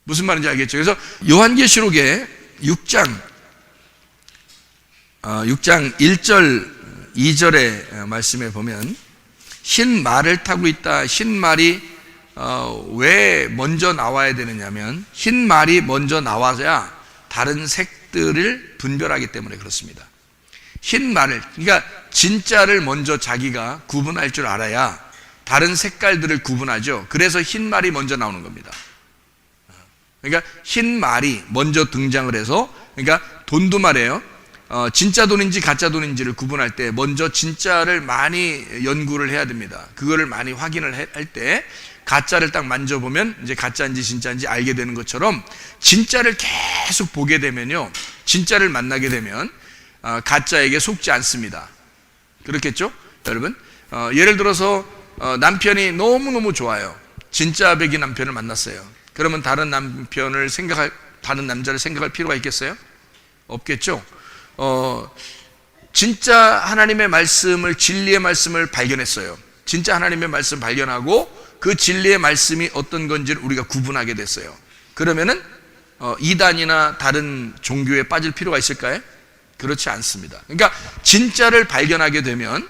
무슨 말인지 알겠죠? 그래서 요한계시록의 6장 1절 2절의 말씀에 보면 흰 말을 타고 있다. 흰 말이 왜 먼저 나와야 되느냐면 흰 말이 먼저 나와야 다른 색들을 분별하기 때문에 그렇습니다. 흰 말을, 그러니까 진짜를 먼저 자기가 구분할 줄 알아야 다른 색깔들을 구분하죠. 그래서 흰 말이 먼저 나오는 겁니다. 그러니까 흰 말이 먼저 등장을 해서, 그러니까 돈도 말이에요. 진짜 돈인지 가짜 돈인지를 구분할 때 먼저 진짜를 많이 연구를 해야 됩니다. 그거를 많이 확인을 할 때 가짜를 딱 만져보면 이제 가짜인지 진짜인지 알게 되는 것처럼 진짜를 계속 보게 되면요, 진짜를 만나게 되면 가짜에게 속지 않습니다. 그렇겠죠? 여러분, 예를 들어서 남편이 너무너무 좋아요. 진짜 백이 남편을 만났어요. 그러면 다른 남자를 생각할 필요가 있겠어요? 없겠죠? 진짜 하나님의 말씀을, 진리의 말씀을 발견했어요. 진짜 하나님의 말씀 발견하고 그 진리의 말씀이 어떤 건지를 우리가 구분하게 됐어요. 그러면은 이단이나 다른 종교에 빠질 필요가 있을까요? 그렇지 않습니다. 그러니까 진짜를 발견하게 되면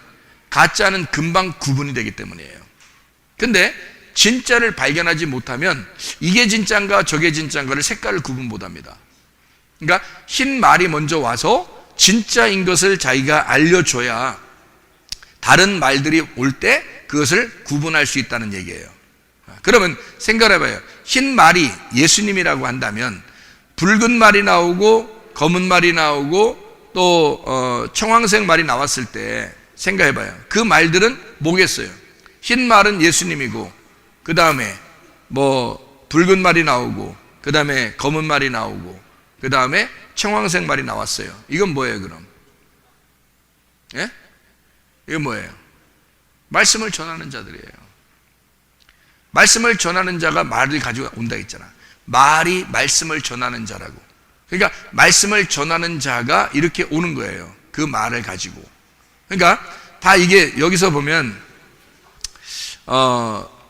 가짜는 금방 구분이 되기 때문이에요. 근데 진짜를 발견하지 못하면 이게 진짜인가 저게 진짜인가를 색깔을 구분 못합니다. 그러니까 흰 말이 먼저 와서 진짜인 것을 자기가 알려줘야 다른 말들이 올 때 그것을 구분할 수 있다는 얘기예요. 그러면 생각해봐요. 흰 말이 예수님이라고 한다면 붉은 말이 나오고 검은 말이 나오고 또 청황색 말이 나왔을 때 생각해봐요. 그 말들은 뭐겠어요? 흰 말은 예수님이고, 그 다음에 뭐 붉은 말이 나오고, 그 다음에 검은 말이 나오고, 그 다음에 청황색 말이 나왔어요. 이건 뭐예요 그럼? 예? 이건 뭐예요? 말씀을 전하는 자들이에요. 말씀을 전하는 자가 말을 가지고 온다 했잖아. 말이 말씀을 전하는 자라고. 그러니까 말씀을 전하는 자가 이렇게 오는 거예요. 그 말을 가지고. 그러니까 다 이게 여기서 보면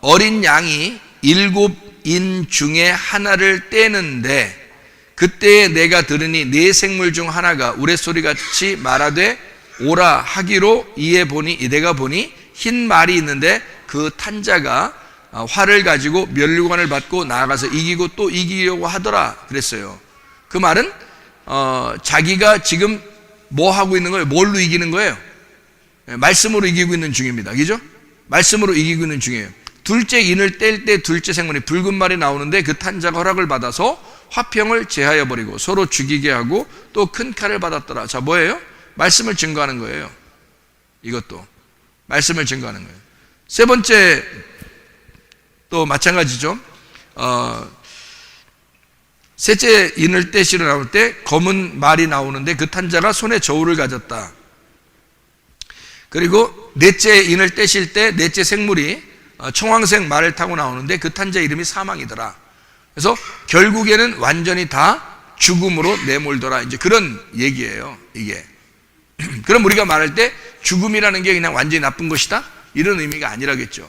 어린 양이 7인 중에 하나를 떼는데 그때에 내가 들으니 네 생물 중 하나가 우레소리같이 말하되 오라 하기로 이에 보니 내가 보니 흰 말이 있는데 그 탄자가 활을 가지고 면류관을 받고 나아가서 이기고 또 이기려고 하더라 그랬어요. 그 말은 자기가 지금 뭐 하고 있는 거예요? 뭘로 이기는 거예요? 말씀으로 이기고 있는 중입니다. 그죠? 말씀으로 이기고 있는 중이에요. 둘째 인을 뗄 때 둘째 생물이 붉은 말이 나오는데 그 탄자가 허락을 받아서 화평을 제하여 버리고 서로 죽이게 하고 또 큰 칼을 받았더라. 자, 뭐예요? 말씀을 증거하는 거예요. 이것도 말씀을 증거하는 거예요. 세 번째 또 마찬가지죠. 셋째 인을 떼시러 나올 때 검은 말이 나오는데 그 탄자가 손에 저울을 가졌다. 그리고 넷째 인을 떼실 때 넷째 생물이 청황색 말을 타고 나오는데 그 탄자 이름이 사망이더라. 그래서 결국에는 완전히 다 죽음으로 내몰더라. 이제 그런 얘기예요, 이게. 그럼 우리가 말할 때 죽음이라는 게 그냥 완전히 나쁜 것이다? 이런 의미가 아니라겠죠.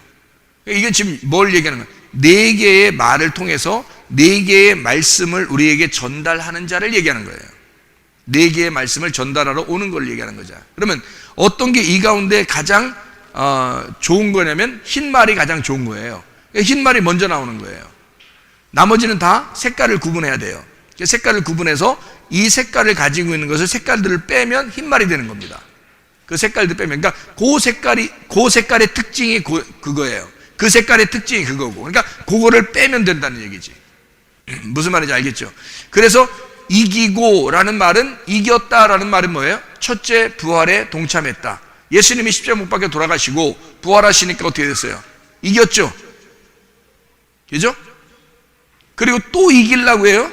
이게 지금 뭘 얘기하는 거예요? 네 개의 말을 통해서 네 개의 말씀을 우리에게 전달하는 자를 얘기하는 거예요. 네 개의 말씀을 전달하러 오는 걸 얘기하는 거죠. 그러면 어떤 게 이 가운데 가장 좋은 거냐면 흰 말이 가장 좋은 거예요. 흰 말이 먼저 나오는 거예요. 나머지는 다 색깔을 구분해야 돼요. 색깔을 구분해서 이 색깔을 가지고 있는 것을 색깔들을 빼면 흰 말이 되는 겁니다. 그 색깔들 빼면, 그러니까 그 색깔의 특징이 그거예요. 그 색깔의 특징이 그거고, 그러니까 그거를 빼면 된다는 얘기지. 무슨 말인지 알겠죠? 그래서 이기고라는 말은, 이겼다라는 말은 뭐예요? 첫째 부활에 동참했다. 예수님이 십자가 못 박혀 돌아가시고 부활하시니까 어떻게 됐어요? 이겼죠? 그죠? 그리고 또 이기려고 해요?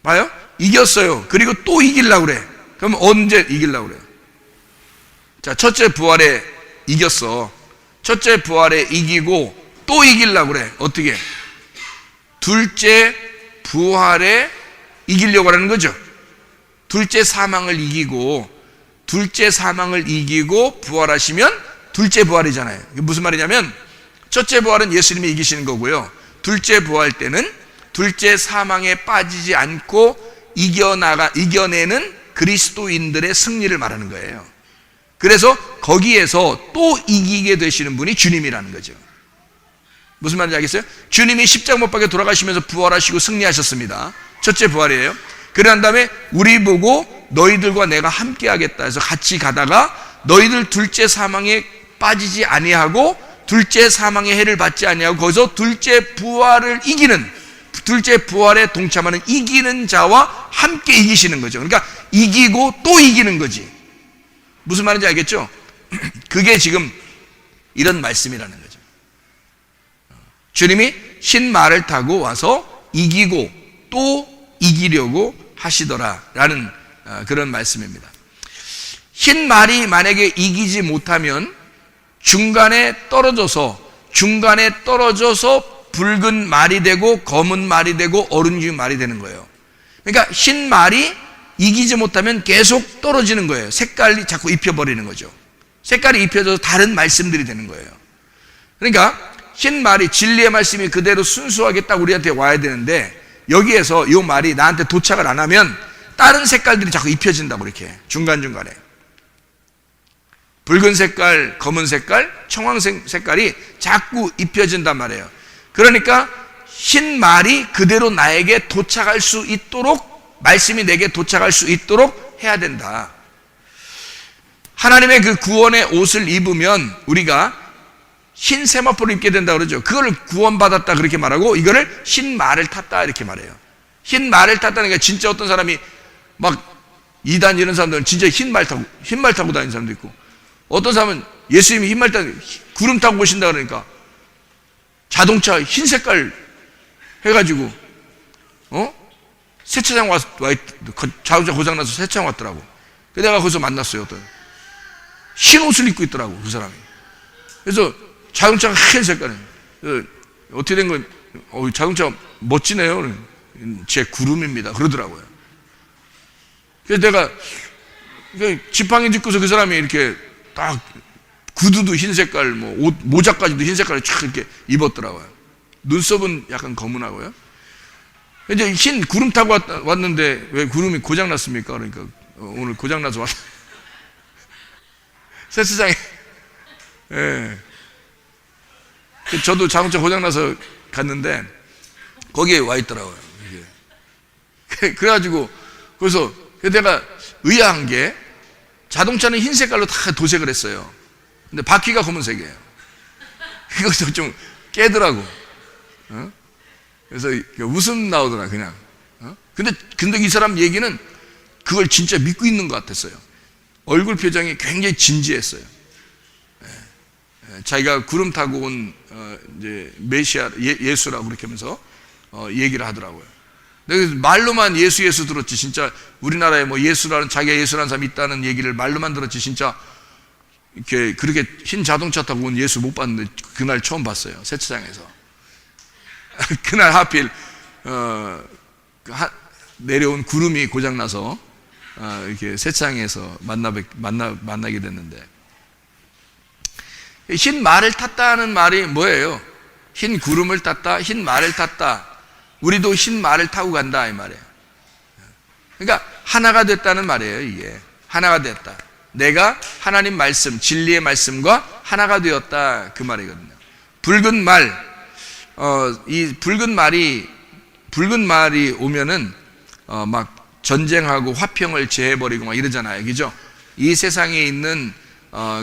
봐요? 이겼어요. 그리고 또 이기려고 그래. 그럼 언제 이기려고 그래요? 자, 첫째 부활에 이겼어. 첫째 부활에 이기고 또 이기려고 그래. 어떻게? 둘째 부활에 이기려고 하는 거죠. 둘째 사망을 이기고 부활하시면 둘째 부활이잖아요. 이게 무슨 말이냐면 첫째 부활은 예수님이 이기시는 거고요. 둘째 부활 때는 둘째 사망에 빠지지 않고 이겨내는 그리스도인들의 승리를 말하는 거예요. 그래서 거기에서 또 이기게 되시는 분이 주님이라는 거죠. 무슨 말인지 알겠어요? 주님이 십자가 못 박혀 돌아가시면서 부활하시고 승리하셨습니다. 첫째 부활이에요. 그런 다음에 우리 보고 너희들과 내가 함께 하겠다 해서 같이 가다가 너희들 둘째 사망에 빠지지 아니하고 둘째 사망의 해를 받지 아니하고 거기서 둘째 부활을 이기는, 둘째 부활에 동참하는 이기는 자와 함께 이기시는 거죠. 그러니까 이기고 또 이기는 거지. 무슨 말인지 알겠죠? 그게 지금 이런 말씀이라는 거죠. 주님이 흰 말을 타고 와서 이기고 또 이기려고 하시더라라는 그런 말씀입니다. 흰 말이 만약에 이기지 못하면 중간에 떨어져서 붉은 말이 되고 검은 말이 되고 어른진 말이 되는 거예요. 그러니까 흰 말이 이기지 못하면 계속 떨어지는 거예요. 색깔이 자꾸 입혀버리는 거죠. 색깔이 입혀져서 다른 말씀들이 되는 거예요. 그러니까 흰 말이 진리의 말씀이 그대로 순수하게 딱 우리한테 와야 되는데 여기에서 이 말이 나한테 도착을 안 하면 다른 색깔들이 자꾸 입혀진다고 이렇게 중간중간에 붉은 색깔, 검은 색깔, 청황색 색깔이 자꾸 입혀진단 말이에요. 그러니까 흰 말이 그대로 나에게 도착할 수 있도록 말씀이 내게 도착할 수 있도록 해야 된다. 하나님의 그 구원의 옷을 입으면 우리가 흰 세마포를 입게 된다 그러죠. 그걸 구원받았다 그렇게 말하고 이거를 흰 말을 탔다 이렇게 말해요. 흰 말을 탔다는 게 진짜 어떤 사람이 막 이단 이런 사람들은 진짜 흰 말 타고 다니는 사람도 있고 어떤 사람은 예수님이 흰 말 타고 구름 타고 오신다 그러니까 자동차 흰 색깔 해가지고 세차장 자동차 고장나서 세차장 왔더라고. 내가 거기서 만났어요. 어떤 흰 옷을 입고 있더라고 그 사람이. 그래서 자동차가 흰 색깔이에요. 어떻게 된 거예요? 자동차 멋지네요. 제 구름입니다 그러더라고요. 그래서 내가 지팡이 짚고서 그 사람이 이렇게 딱 구두도 흰 색깔, 옷 모자까지도 흰 색깔을 쫙 이렇게 입었더라고요. 눈썹은 약간 검은하고요. 이제 흰 구름 타고 왔는데 왜 구름이 고장 났습니까? 그러니까 오늘 고장 나서 왔다. 세차장에. 예. 저도 자동차 고장 나서 갔는데 거기에 와 있더라고요. 그래가지고 그래서 내가 의아한 게 자동차는 흰 색깔로 다 도색을 했어요. 근데 바퀴가 검은색이에요. 그것도 좀 깨더라고. 그래서 웃음 나오더라 그냥. 근데 이 사람 얘기는 그걸 진짜 믿고 있는 것 같았어요. 얼굴 표정이 굉장히 진지했어요. 자기가 구름 타고 온 이제 메시아 예수라고 그렇게 하면서 얘기를 하더라고요. 근데 말로만 예수 들었지 진짜 우리나라에 뭐 예수라는 자기가 예수라는 사람이 있다는 얘기를 말로만 들었지 진짜 이렇게 그렇게 흰 자동차 타고 온 예수 못 봤는데 그날 처음 봤어요. 세차장에서. 그날 하필 내려온 구름이 고장나서 이렇게 세차장에서 만나게 됐는데 흰 말을 탔다는 말이 뭐예요? 흰 구름을 탔다, 흰 말을 탔다. 우리도 흰 말을 타고 간다 이 말이에요. 그러니까 하나가 됐다는 말이에요. 이게 하나가 됐다. 내가 하나님 말씀, 진리의 말씀과 하나가 되었다 그 말이거든요. 붉은 말, 이 붉은 말이 오면은 막 전쟁하고 화평을 제해버리고 막 이러잖아요, 그죠? 이 세상에 있는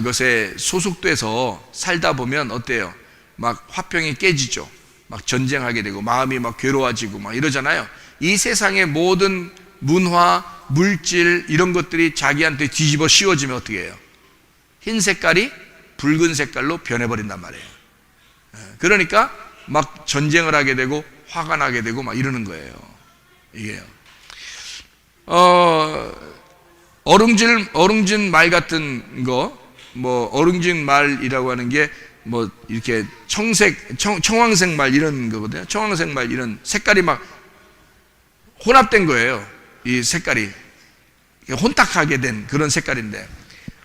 것에 소속돼서 살다 보면 어때요? 막 화평이 깨지죠. 막 전쟁하게 되고 마음이 막 괴로워지고 막 이러잖아요. 이 세상의 모든 문화, 물질 이런 것들이 자기한테 뒤집어 씌워지면 어떻게 해요? 흰 색깔이 붉은 색깔로 변해버린단 말이에요. 그러니까 막 전쟁을 하게 되고 화가 나게 되고 막 이러는 거예요. 이게요. 어룽진 말 같은 거, 뭐 어룽진 말이라고 하는 게 뭐 이렇게 청황색 말 이런 거거든요. 청황색 말 이런 색깔이 막 혼합된 거예요. 이 색깔이 혼탁하게 된 그런 색깔인데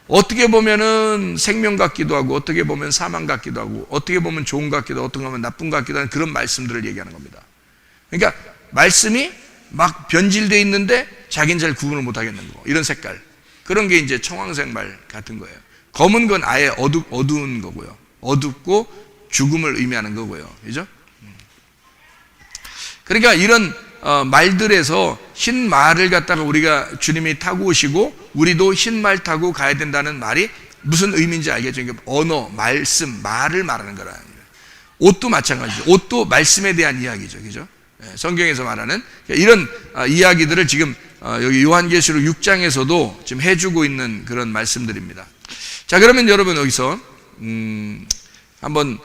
어떻게 보면은 생명 같기도 하고 어떻게 보면 사망 같기도 하고 어떻게 보면 좋은 것 같기도 하고 어떻게 보면 나쁜 것 같기도 하는 그런 말씀들을 얘기하는 겁니다. 그러니까 말씀이 막 변질되어 있는데 자기는 잘 구분을 못 하겠는 거. 이런 색깔. 그런 게 이제 청황색 말 같은 거예요. 검은 건 아예 어두운 거고요. 어둡고 죽음을 의미하는 거고요. 그죠? 그러니까 이런 말들에서 흰 말을 갖다가 우리가 주님이 타고 오시고 우리도 흰 말 타고 가야 된다는 말이 무슨 의미인지 알겠죠? 그러니까 언어, 말씀, 말을 말하는 거라는 거예요. 옷도 마찬가지죠. 옷도 말씀에 대한 이야기죠. 그죠? 성경에서 말하는 이런 이야기들을 지금 여기 요한계시록 6장에서도 지금 해주고 있는 그런 말씀들입니다. 자, 그러면 여러분 여기서 한번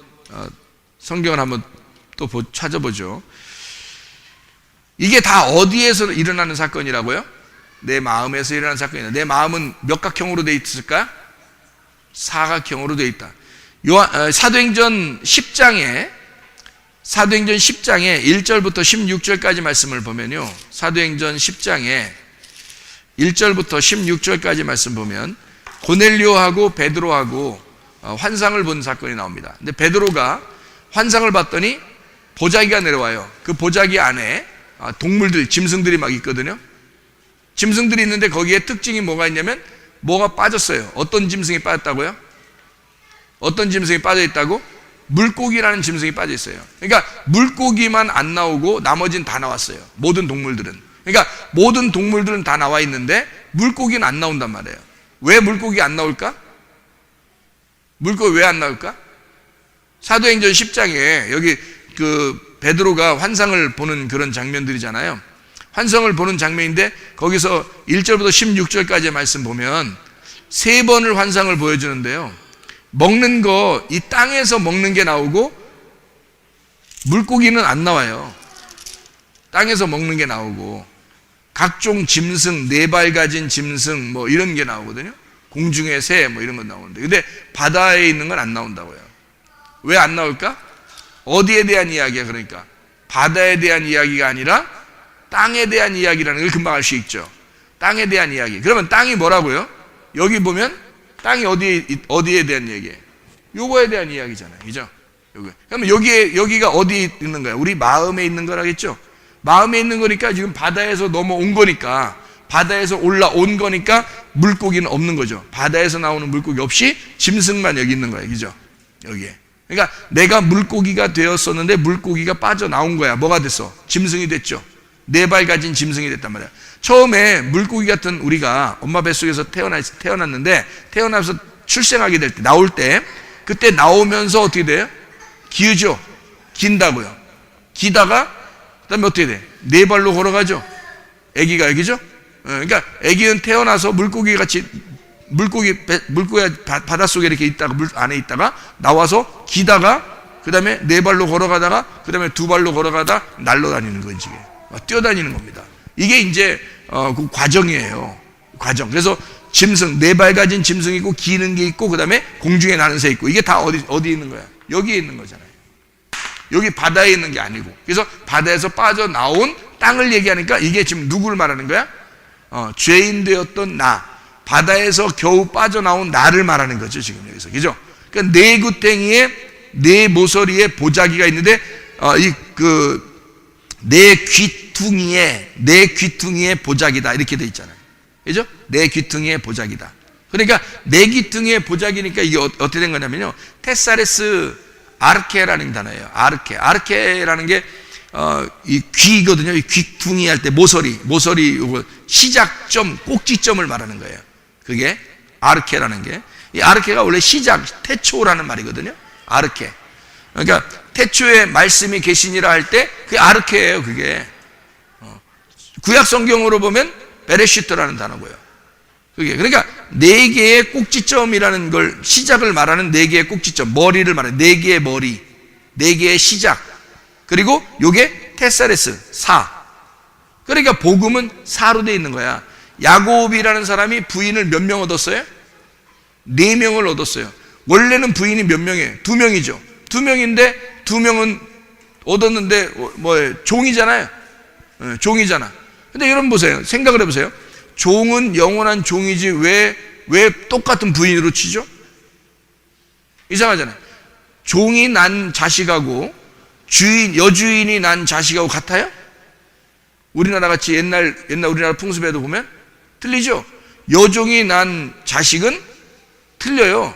성경을 한번 또 찾아보죠. 이게 다 어디에서 일어나는 사건이라고요? 내 마음에서 일어나는 사건이다. 내 마음은 몇 각형으로 되어 있을까? 사각형으로 되어 있다. 사도행전 10장에 1절부터 16절까지 말씀을 보면요. 사도행전 10장에 1절부터 16절까지 말씀 보면 고넬료하고 베드로하고 환상을 본 사건이 나옵니다. 근데 베드로가 환상을 봤더니 보자기가 내려와요. 그 보자기 안에 동물들, 짐승들이 막 있거든요. 짐승들이 있는데 거기에 특징이 뭐가 있냐면 뭐가 빠졌어요. 어떤 짐승이 빠졌다고요? 어떤 짐승이 빠져 있다고? 물고기라는 짐승이 빠져 있어요. 그러니까 물고기만 안 나오고 나머지는 다 나왔어요. 모든 동물들은. 그러니까 모든 동물들은 다 나와 있는데 물고기는 안 나온단 말이에요. 왜 물고기 안 나올까? 물고기 왜 안 나올까? 사도행전 10장에 여기 그 베드로가 환상을 보는 그런 장면들이잖아요. 환상을 보는 장면인데 거기서 1절부터 16절까지의 말씀 보면 3번을 환상을 보여주는데요. 먹는 거, 이 땅에서 먹는 게 나오고 물고기는 안 나와요. 땅에서 먹는 게 나오고 각종 짐승, 4발 가진 짐승 뭐 이런 게 나오거든요. 공중의 새 뭐 이런 건 나오는데 근데 바다에 있는 건 안 나온다고요. 왜 안 나올까? 어디에 대한 이야기야? 그러니까 바다에 대한 이야기가 아니라 땅에 대한 이야기라는 걸 금방 알 수 있죠. 땅에 대한 이야기. 그러면 땅이 뭐라고요? 여기 보면 땅이 어디에 대한 얘기예요? 요거에 대한 이야기잖아요. 그죠? 그러면 여기가 어디에 있는 거야? 우리 마음에 있는 거라겠죠? 마음에 있는 거니까 지금 바다에서 넘어온 거니까 바다에서 올라온 거니까 물고기는 없는 거죠. 바다에서 나오는 물고기 없이 짐승만 여기 있는 거예요. 그죠? 여기에. 그러니까 내가 물고기가 되었었는데 물고기가 빠져나온 거야. 뭐가 됐어? 짐승이 됐죠. 4발 가진 짐승이 됐단 말이야. 처음에 물고기 같은 우리가 엄마 뱃속에서 태어났는데 태어나서 출생하게 될 때, 나올 때 그때 나오면서 어떻게 돼요? 기우죠. 긴다고요. 기다가 그다음에 어떻게 돼? 4발로 걸어가죠. 아기가 여기죠. 그러니까 아기는 태어나서 물고기가 바닷속에 이렇게 있다가 물 안에 있다가 나와서 기다가 그다음에 4발로 걸어가다가 그다음에 2발로 걸어가다 날아다니는 거지. 뛰어다니는 겁니다. 이게 이제 그 과정이에요. 과정. 그래서 짐승, 4발 가진 짐승이 있고 기는 게 있고 그다음에 공중에 나는 새 있고 이게 다 어디 있는 거야? 여기에 있는 거잖아요. 여기 바다에 있는 게 아니고. 그래서 바다에서 빠져나온 땅을 얘기하니까 이게 지금 누구를 말하는 거야? 죄인 되었던 나, 바다에서 겨우 빠져나온 나를 말하는 거죠. 지금 여기서. 그죠? 그러니까 네 구탱이에 네 모서리에 보자기가 있는데 내 귀퉁이에 보자기다 이렇게 돼 있잖아요. 그죠? 내 귀퉁이에 보자기다. 그러니까 내 귀퉁이에 보자기니까 이게 어떻게 된 거냐면요. 테사레스 아르케라는 단어예요. 아르케라는 게 이 귀거든요. 이 귀퉁이 할 때 모서리 시작점, 꼭지점을 말하는 거예요. 그게 아르케라는 게. 이 아르케가 원래 시작, 태초라는 말이거든요. 아르케. 그러니까 태초에 말씀이 계시니라 할 때 그게 아르케예요. 그게 구약 성경으로 보면 베레시트라는 단어고요. 그게 그러니까 4개의 꼭지점이라는 걸 시작을 말하는 4개의 꼭지점, 머리를 말하는 4개의 머리, 4개의 시작. 그리고 요게 테사레스, 사. 그러니까 복음은 사로 되어 있는 거야. 야곱이라는 사람이 부인을 몇 명 얻었어요? 4명을 얻었어요. 원래는 부인이 몇 명이에요? 2명이죠. 2명인데 2명은 얻었는데 뭐예요? 종이잖아요. 종이잖아. 근데 여러분 보세요. 생각을 해보세요. 종은 영원한 종이지 왜 똑같은 부인으로 치죠? 이상하잖아요. 종이 난 자식하고 여주인이 난 자식하고 같아요? 우리나라 같이 옛날 우리나라 풍습에도 보면 틀리죠. 여종이 난 자식은 틀려요.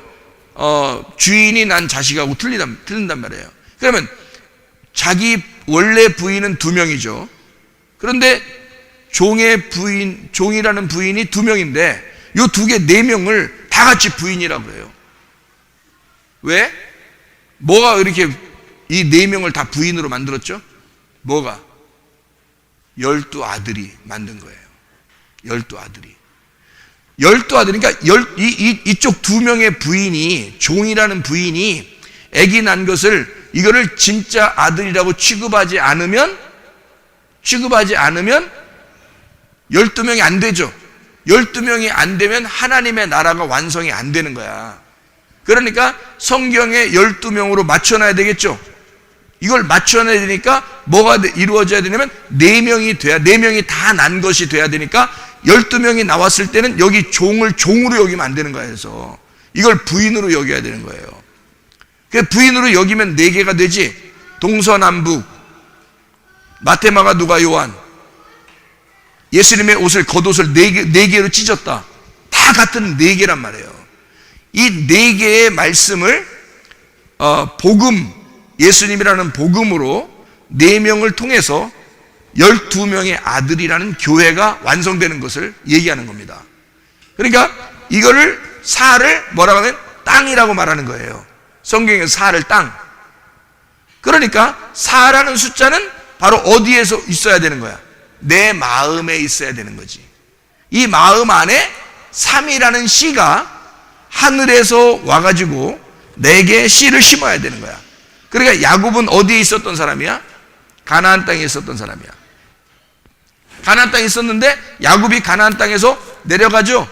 주인이 난 자식하고 틀린단 말이에요. 그러면 자기 원래 부인은 2명이죠. 그런데 종이라는 부인이 2명인데 이 2개 4명을 다 같이 부인이라고 해요. 왜? 뭐가 이렇게 이 4명을 다 부인으로 만들었죠? 뭐가? 12아들이 만든 거예요. 12아들이. 12아들이, 그러니까 이쪽 2명의 부인이, 종이라는 부인이 아기 난 것을, 이거를 진짜 아들이라고 취급하지 않으면 12명이 안 되죠. 12명이 안 되면 하나님의 나라가 완성이 안 되는 거야. 그러니까 성경에 12명으로 맞춰놔야 되겠죠. 이걸 맞춰놔야 되니까 뭐가 이루어져야 되냐면 4명이 다 난 것이 돼야 되니까 12명이 나왔을 때는 여기 종을 종으로 여기면 안 되는 거야. 그래서 이걸 부인으로 여겨야 되는 거예요. 부인으로 여기면 4개가 되지. 동서남북, 마태, 마가, 누가, 요한. 예수님의 옷을, 겉옷을 4개로 찢었다. 다 같은 4개란 말이에요. 이 4개의 말씀을 복음, 예수님이라는 복음으로 4명을 통해서 12명의 아들이라는 교회가 완성되는 것을 얘기하는 겁니다. 그러니까 이거를 사를 뭐라고 하면 땅이라고 말하는 거예요. 성경에서 사를 땅. 그러니까 사라는 숫자는 바로 어디에서 있어야 되는 거야? 내 마음에 있어야 되는 거지. 이 마음 안에 3이라는 씨가 하늘에서 와가지고 내게 씨를 심어야 되는 거야. 그러니까 야곱은 어디에 있었던 사람이야? 가나안 땅에 있었던 사람이야. 가나안 땅에 있었는데 야곱이 가나안 땅에서 내려가죠.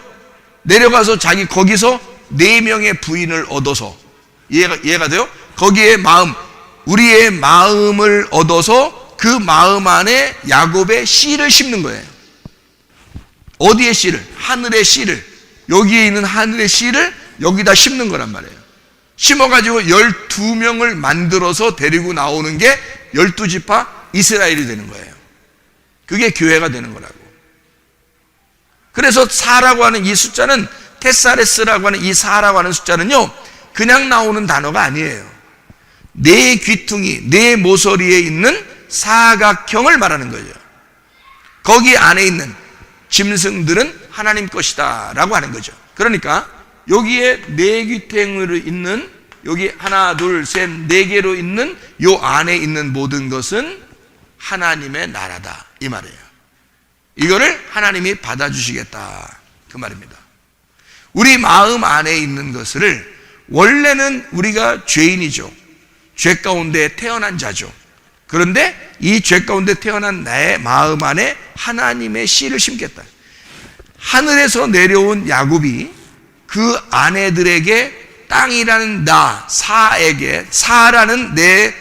내려가서 자기 거기서 4명의 부인을 얻어서, 이해가 돼요? 거기에 우리의 마음을 얻어서 그 마음 안에 야곱의 씨를 심는 거예요. 어디에 씨를? 하늘의 씨를. 여기에 있는 하늘의 씨를 여기다 심는 거란 말이에요. 심어가지고 12명을 만들어서 데리고 나오는 게 12지파 이스라엘이 되는 거예요. 그게 교회가 되는 거라고. 그래서 4라고 하는 이 숫자는, 테사레스라고 하는 이 4라고 하는 숫자는요, 그냥 나오는 단어가 아니에요. 네 귀퉁이, 네 모서리에 있는 사각형을 말하는 거죠. 거기 안에 있는 짐승들은 하나님 것이다 라고 하는 거죠. 그러니까 여기에 4귀퉁이로 있는, 여기 하나, 둘, 셋, 4개로 있는 요 안에 있는 모든 것은 하나님의 나라다, 이 말이에요. 이거를 하나님이 받아주시겠다, 그 말입니다. 우리 마음 안에 있는 것을, 원래는 우리가 죄인이죠. 죄 가운데 태어난 자죠. 그런데 이 죄 가운데 태어난 나의 마음 안에 하나님의 씨를 심겠다. 하늘에서 내려온 야곱이 그 아내들에게 땅이라는 사라는 내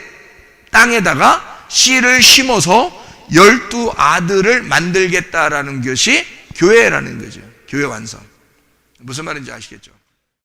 땅에다가 씨를 심어서 12아들을 만들겠다라는 것이 교회라는 거죠. 교회 완성. 무슨 말인지 아시겠죠?